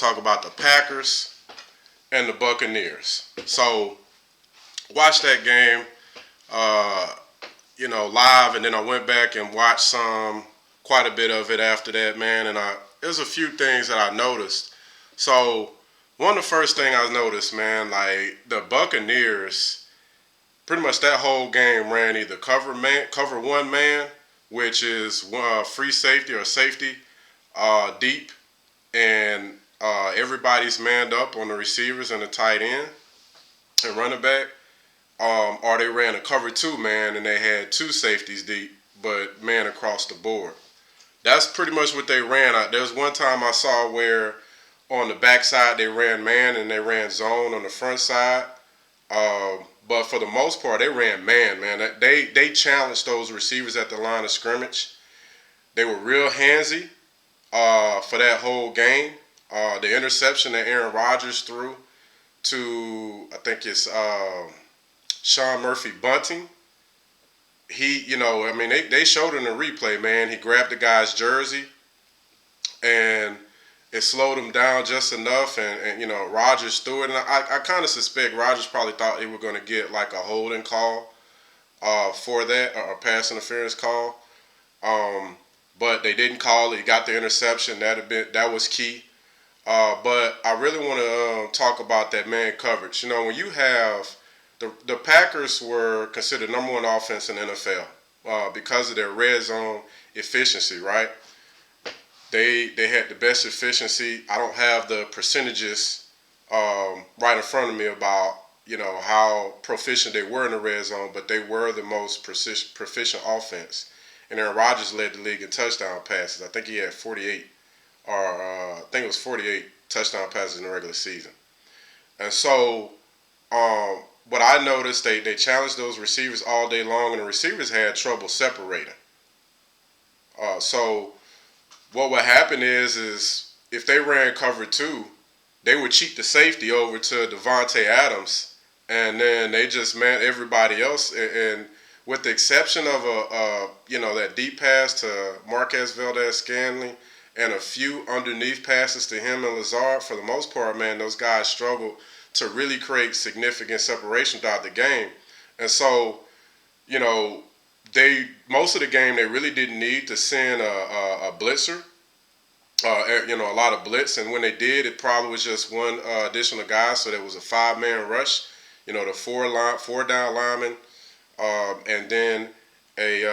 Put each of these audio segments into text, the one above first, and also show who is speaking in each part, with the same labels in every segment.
Speaker 1: talk about the Packers and the Buccaneers. So, watched that game, live, and then I went back and watched quite a bit of it after that, man. And there's a few things that I noticed. So, one of the first thing I noticed, man, like the Buccaneers, pretty much that whole game ran either cover one man, which is free safety or safety deep, and everybody's manned up on the receivers and the tight end and running back, or they ran a cover two man and they had two safeties deep, but man across the board. That's pretty much what they ran. There's one time I saw where on the backside they ran man and they ran zone on the front side. But for the most part, they ran man. They challenged those receivers at the line of scrimmage. They were real handsy for that whole game. The interception that Aaron Rodgers threw to, I think it's Sean Murphy Bunting. They showed in the replay, man. He grabbed the guy's jersey and it slowed him down just enough, and Rodgers threw it. And I kind of suspect Rodgers probably thought they were going to get like a holding call for that, or a pass interference call. But they didn't call it. He got the interception. That was key. But I really want to talk about that man coverage. When you have the Packers were considered number one offense in the NFL because of their red zone efficiency, right? They had the best efficiency. I don't have the percentages right in front of me about how proficient they were in the red zone, but they were the most proficient offense. And Aaron Rodgers led the league in touchdown passes. I think he had 48, or I think it was 48 touchdown passes in the regular season. And so, what I noticed, they challenged those receivers all day long, and the receivers had trouble separating. So what would happen is if they ran cover two, they would cheat the safety over to Devontae Adams, and then they just man everybody else. And with the exception of that deep pass to Marquez Valdez-Scantling and a few underneath passes to him and Lazard, for the most part, man, those guys struggled to really create significant separation throughout the game. And so, most of the game they really didn't need to send a blitzer, a lot of blitz, and when they did, it probably was just one additional guy. So there was a 5-man rush, the four down lineman, and then a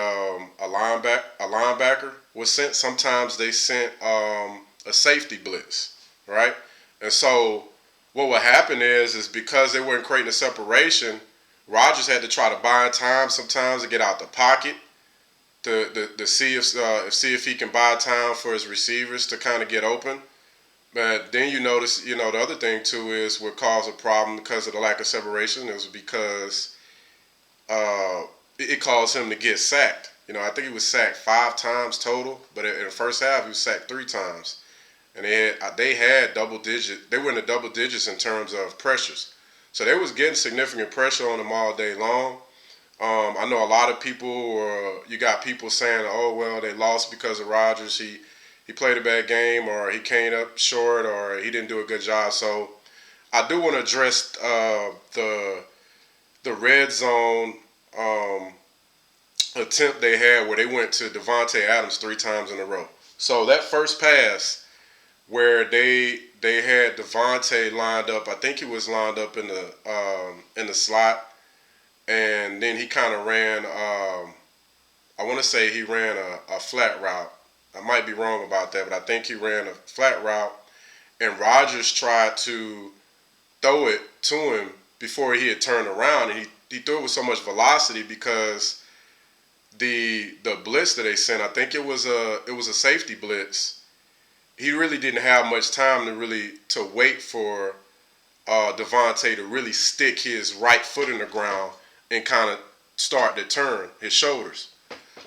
Speaker 1: linebacker was sent. Sometimes they sent a safety blitz, right? And so what would happen is because they weren't creating a separation, Rodgers had to try to buy time sometimes to get out the pocket to see if he can buy time for his receivers to kind of get open. But then you notice, the other thing too is what caused a problem because of the lack of separation. It was because it caused him to get sacked. I think he was sacked 5 times total, but in the first half he was sacked 3 times, and they had double digit. They were in the double digits in terms of pressures, so they was getting significant pressure on them all day long. I know a lot of people, you got people saying, oh, well, they lost because of Rodgers. He played a bad game, or he came up short, or he didn't do a good job. So I do want to address the red zone attempt they had where they went to Devontae Adams 3 times in a row. So that first pass where they had Devontae lined up, I think he was lined up in the slot. And then he kind of ran, I want to say he ran a flat route. I might be wrong about that, but I think he ran a flat route. And Rodgers tried to throw it to him before he had turned around. And he threw it with so much velocity because the blitz that they sent, I think it was a safety blitz. He really didn't have much time to wait for Devontae to really stick his right foot in the ground and kind of start to turn his shoulders.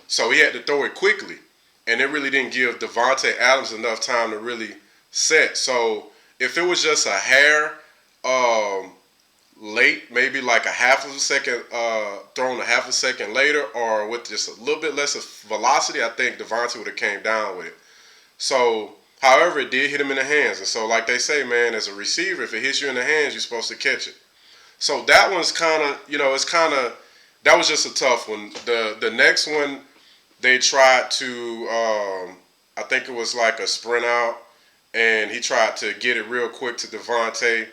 Speaker 1: So he had to throw it quickly. And it really didn't give Devontae Adams enough time to really set. So if it was just a hair late, maybe like a half of a second, thrown a half a second later, or with just a little bit less of velocity, I think Devontae would have came down with it. So However, it did hit him in the hands. And so, like they say, man, as a receiver, if it hits you in the hands, you're supposed to catch it. So that one's kind of, it's kind of, that was just a tough one. The next one, they tried to, I think it was like a sprint out, and he tried to get it real quick to Devontae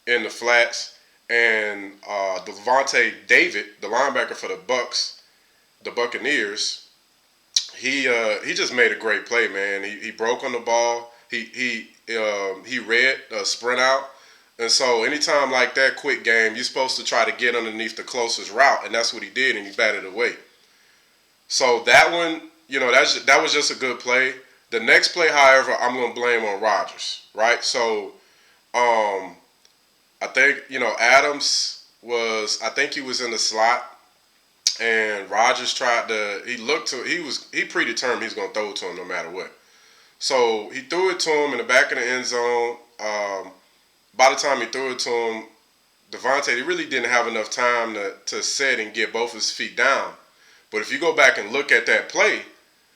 Speaker 1: in the flats. And Devontae David, the linebacker for the Buccaneers, he just made a great play, man. He broke on the ball. He read a sprint out. And so anytime like that, quick game, you're supposed to try to get underneath the closest route, and that's what he did, and he batted away. So that one, that was just a good play. The next play, however, I'm going to blame on Rodgers, right? So I think, Adams I think he was in the slot, and Rodgers he predetermined he was going to throw it to him no matter what. So he threw it to him in the back of the end zone. By the time he threw it to him, Devontae, he really didn't have enough time to set and get both his feet down. But if you go back and look at that play,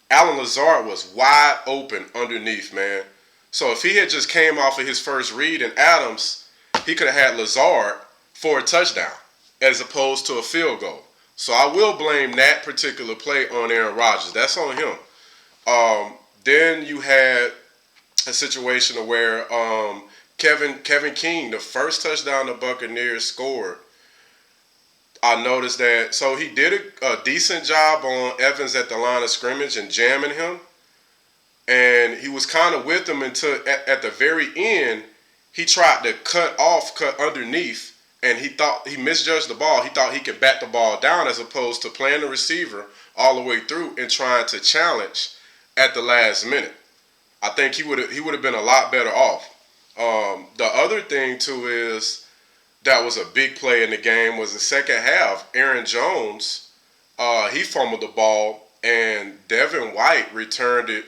Speaker 1: Allen Lazard was wide open underneath, man. So if he had just came off of his first read and Adams, he could have had Lazard for a touchdown as opposed to a field goal. So I will blame that particular play on Aaron Rodgers. That's on him. Then you had a situation where Kevin King, the first touchdown the Buccaneers scored, I noticed that. So he did a decent job on Evans at the line of scrimmage and jamming him. And he was kind of with him until at the very end, he tried to cut underneath, and he misjudged the ball. He thought he could bat the ball down as opposed to playing the receiver all the way through and trying to challenge at the last minute. I think he would have been a lot better off. The other thing too is that was a big play in the game was the second half. Aaron Jones, he fumbled the ball, and Devin White returned it.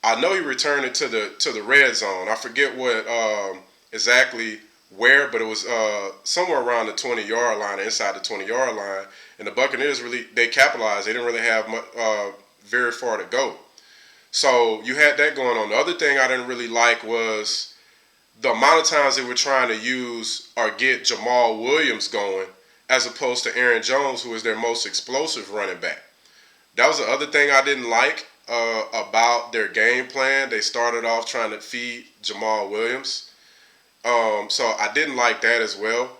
Speaker 1: I know he returned it to the red zone. I forget what exactly where, but it was somewhere around the 20-yard line, inside the 20-yard line. And the Buccaneers they capitalized. They didn't really have very far to go. So you had that going on. The other thing I didn't really like was the amount of times they were trying to use or get Jamal Williams going as opposed to Aaron Jones, who is their most explosive running back. That was the other thing I didn't like about their game plan. They started off trying to feed Jamal Williams. So I didn't like that as well.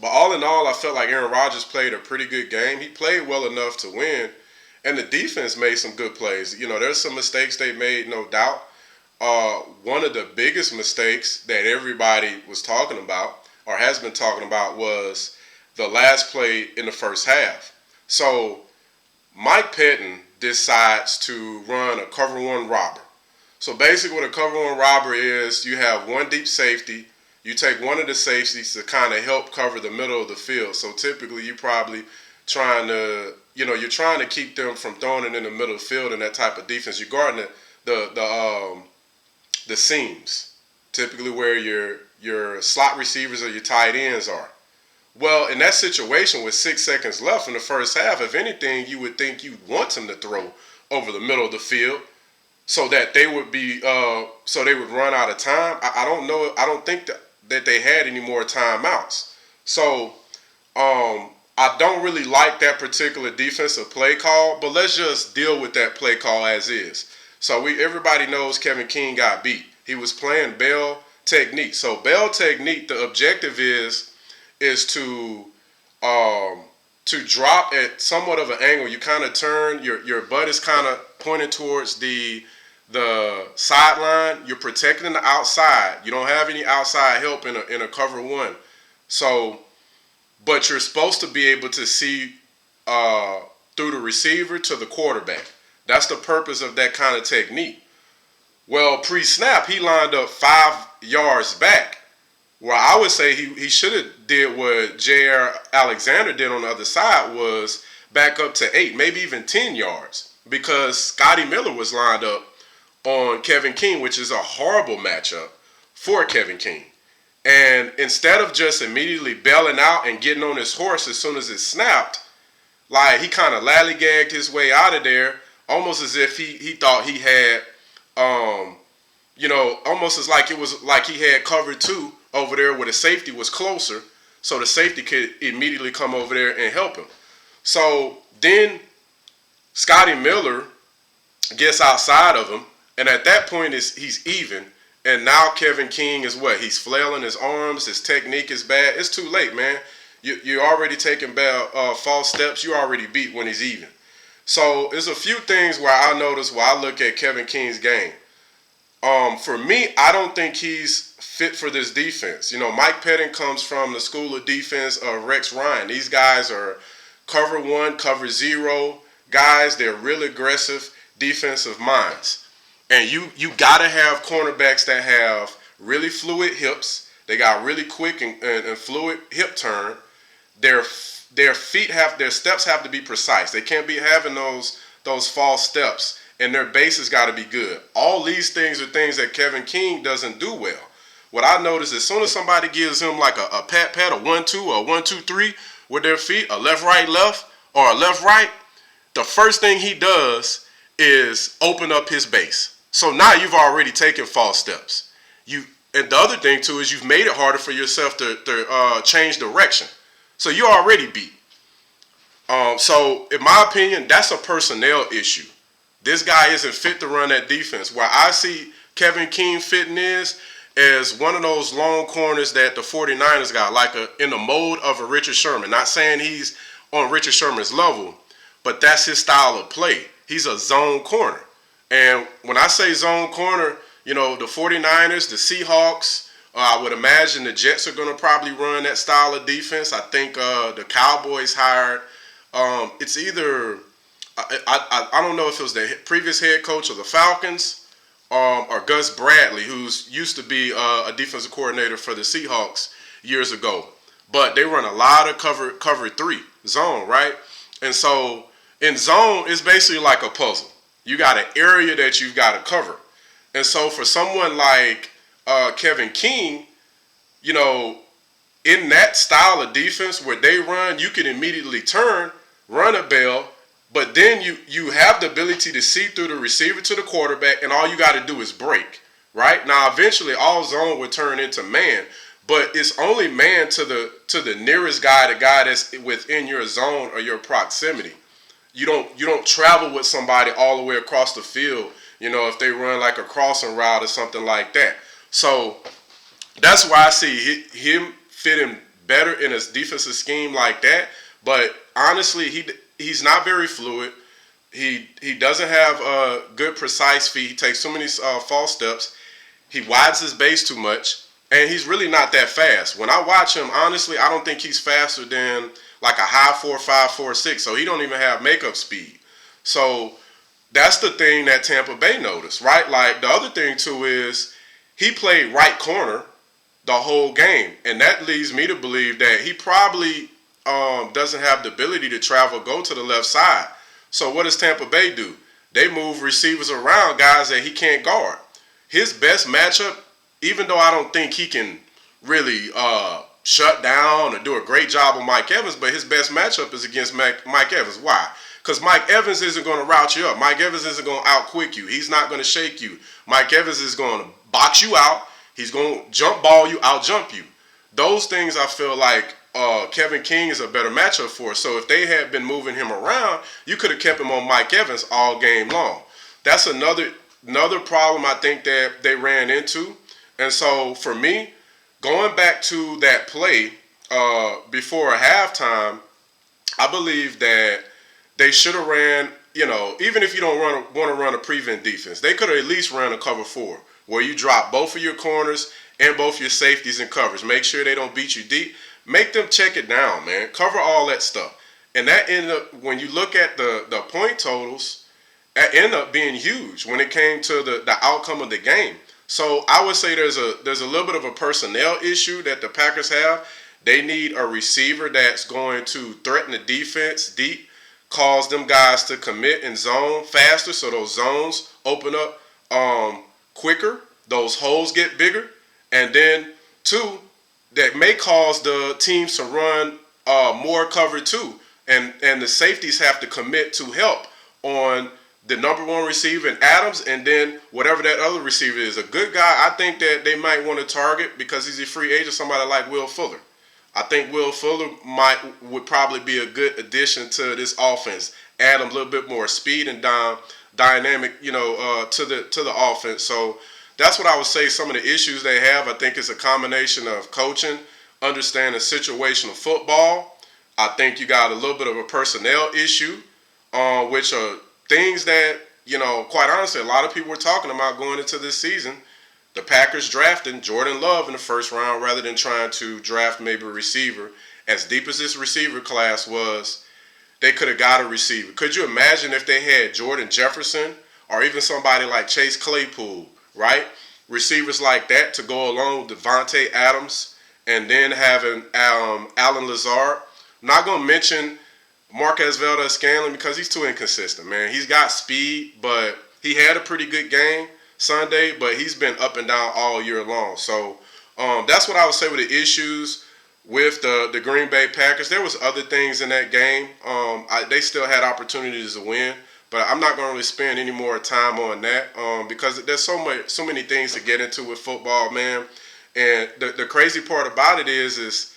Speaker 1: But all in all, I felt like Aaron Rodgers played a pretty good game. He played well enough to win. And the defense made some good plays. There's some mistakes they made, no doubt. One of the biggest mistakes that everybody was talking about or has been talking about was the last play in the first half. So Mike Pettine decides to run a cover one robber. So basically what a cover one robber is, you have one deep safety. You take one of the safeties to kind of help cover the middle of the field. So typically you're probably trying to, you're trying to keep them from throwing it in the middle of the field in that type of defense. You're guarding the seams, typically where your slot receivers or your tight ends are. Well, in that situation with 6 seconds left in the first half, if anything, you would think you'd want them to throw over the middle of the field so that they would run out of time. I don't know. I don't think that they had any more timeouts. So I don't really like that particular defensive play call, but let's just deal with that play call as is. So everybody knows Kevin King got beat. He was playing Bell technique. So Bell technique, the objective is to drop at somewhat of an angle. You kind of turn, your butt is kind of pointed towards the sideline. You're protecting the outside. You don't have any outside help in a cover one. So, but you're supposed to be able to see through the receiver to the quarterback. That's the purpose of that kind of technique. Well, pre-snap, he lined up 5 yards back. Well, I would say he should have did what J.R. Alexander did on the other side, was back up to 8, maybe even 10 yards, because Scotty Miller was lined up on Kevin King, which is a horrible matchup for Kevin King. And instead of just immediately bailing out and getting on his horse as soon as it snapped, like he kind of lollygagged his way out of there, almost as if he thought he had almost as like it was like he had cover two over there where the safety was closer, so the safety could immediately come over there and help him. So then Scotty Miller gets outside of him, and at that point he's even. And now Kevin King is what? He's flailing his arms. His technique is bad. It's too late, man. You're already taking bad, false steps. You already beat when he's even. So there's a few things where I notice where I look at Kevin King's game. For me, I don't think he's fit for this defense. Mike Pettine comes from the school of defense of Rex Ryan. These guys are cover one, cover zero guys. They're really aggressive defensive minds. And you got to have cornerbacks that have really fluid hips. They got really quick and fluid hip turn. Their steps have to be precise. They can't be having those false steps. And their base has got to be good. All these things are things that Kevin King doesn't do well. What I notice as soon as somebody gives him like a pat, a 1-2 or a 1-2-3 with their feet, a left, right, left, or a left, right, the first thing he does is open up his base. So now you've already taken false steps. And the other thing too is you've made it harder for yourself to change direction. So you already beat. So in my opinion, that's a personnel issue. This guy isn't fit to run that defense. Where I see Kevin King fitting is as one of those long corners that the 49ers got, like in the mode of a Richard Sherman. Not saying he's on Richard Sherman's level, but that's his style of play. He's a zone corner. And when I say zone corner, the 49ers, the Seahawks, I would imagine the Jets are going to probably run that style of defense. I think the Cowboys hired, it's either, I don't know if it was the previous head coach of the Falcons or Gus Bradley, who's used to be a defensive coordinator for the Seahawks years ago. But they run a lot of cover three, zone, right? And so in zone, it's basically like a puzzle. You got an area that you've got to cover. And so for someone like Kevin King, in that style of defense where they run, you can immediately turn, run a bail, but then you have the ability to see through the receiver to the quarterback, and all you got to do is break, right? Now, eventually, all zone would turn into man, but it's only man to the nearest guy, the guy that's within your zone or your proximity. You don't travel with somebody all the way across the field, if they run like a crossing route or something like that. So that's why I see him fitting better in a defensive scheme like that. But honestly, he's not very fluid. He doesn't have a good precise feet. He takes so many false steps. He widens his base too much, and he's really not that fast. When I watch him, honestly, I don't think he's faster than like a high 4.5, 4.6, so he don't even have makeup speed. So that's the thing that Tampa Bay noticed, right? Like the other thing too is he played right corner the whole game, and that leads me to believe that he probably doesn't have the ability to go to the left side. So what does Tampa Bay do? They move receivers around, guys that he can't guard. His best matchup, even though I don't think he can really shut down or do a great job on Mike Evans, but his best matchup is against Mike Evans. Why? Because Mike Evans isn't going to route you up. Mike Evans isn't going to out-quick you. He's not going to shake you. Mike Evans is going to box you out. He's going to jump ball you, out-jump you. Those things I feel like Kevin King is a better matchup for. So if they had been moving him around, you could have kept him on Mike Evans all game long. That's another problem I think that they ran into. And so for me, going back to that play before halftime, I believe that they should have ran, even if you don't want to run a prevent defense, they could have at least run a cover 4 where you drop both of your corners and both your safeties in coverage. Make sure they don't beat you deep. Make them check it down, man. Cover all that stuff. And that ended up, when you look at the point totals, that ended up being huge when it came to the outcome of the game. So I would say there's a little bit of a personnel issue that the Packers have. They need a receiver that's going to threaten the defense deep, cause them guys to commit and zone faster so those zones open up quicker, those holes get bigger, and then 2, that may cause the teams to run more cover 2, and the safeties have to commit to help on the number one receiver in Adams, and then whatever that other receiver is, a good guy. I think that they might want to target because he's a free agent. Somebody like Will Fuller. I think Will Fuller would probably be a good addition to this offense. Add a little bit more speed and dynamic, to the offense. So that's what I would say. Some of the issues they have, I think, is a combination of coaching, understanding situational football. I think you got a little bit of a personnel issue, which are things that, quite honestly, a lot of people were talking about going into this season. The Packers drafting Jordan Love in the first round rather than trying to draft maybe a receiver. As deep as this receiver class was, they could have got a receiver. Could you imagine if they had Jordan Jefferson or even somebody like Chase Claypool, right? Receivers like that to go along with Devontae Adams and then having Alan Lazard. I'm not going to mention Marquez Valdez-Scantling because he's too inconsistent, man. He's got speed, but he had a pretty good game Sunday, but he's been up and down all year long. So that's what I would say with the issues with the Green Bay Packers. There was other things in that game. They still had opportunities to win, but I'm not going to really spend any more time on that because there's so many things to get into with football, man. And the crazy part about it is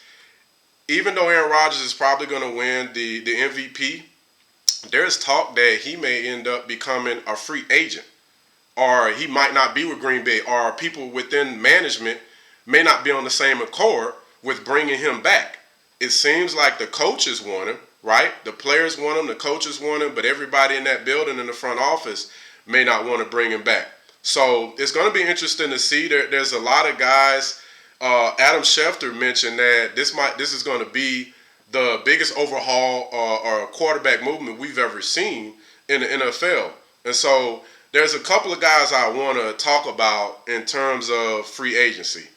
Speaker 1: even though Aaron Rodgers is probably going to win the MVP, there's talk that he may end up becoming a free agent. Or he might not be with Green Bay, or people within management may not be on the same accord with bringing him back. It seems like the coaches want him, right? The players want him, the coaches want him, but everybody in that building in the front office may not want to bring him back. So it's going to be interesting to see. There's a lot of guys. Adam Schefter mentioned that this is going to be the biggest overhaul or quarterback movement we've ever seen in the NFL. And so there's a couple of guys I want to talk about in terms of free agency.